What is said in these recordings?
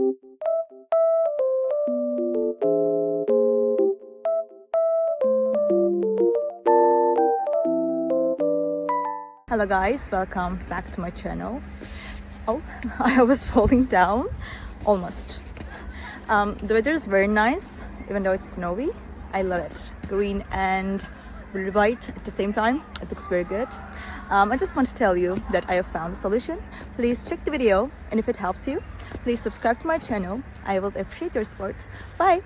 Hello guys, welcome back to my channel. Oh, I was falling down almost. The weather is very nice, even though it's snowy. I love it. Green and really white at the same time. It looks very good. I just want to tell you that I have found a solution. Please check the video, and if it helps you, please subscribe to my channel. I will appreciate your support. Bye!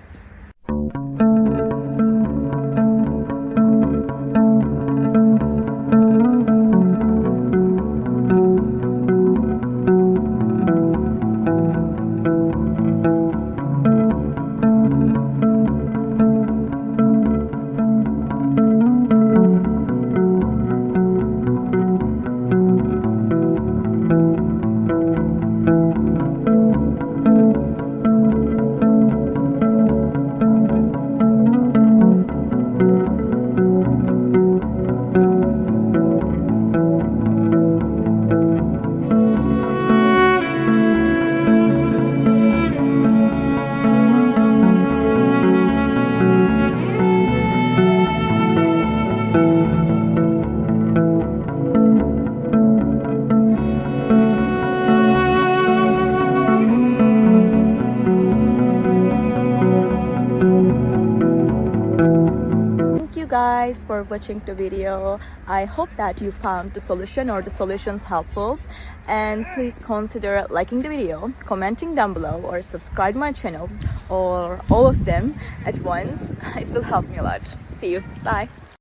Guys for watching the video. I hope that you found the solution or the solutions helpful, and please consider liking the video, commenting down below, or subscribe to my channel, or all of them at once. It will help me a lot. See you. Bye.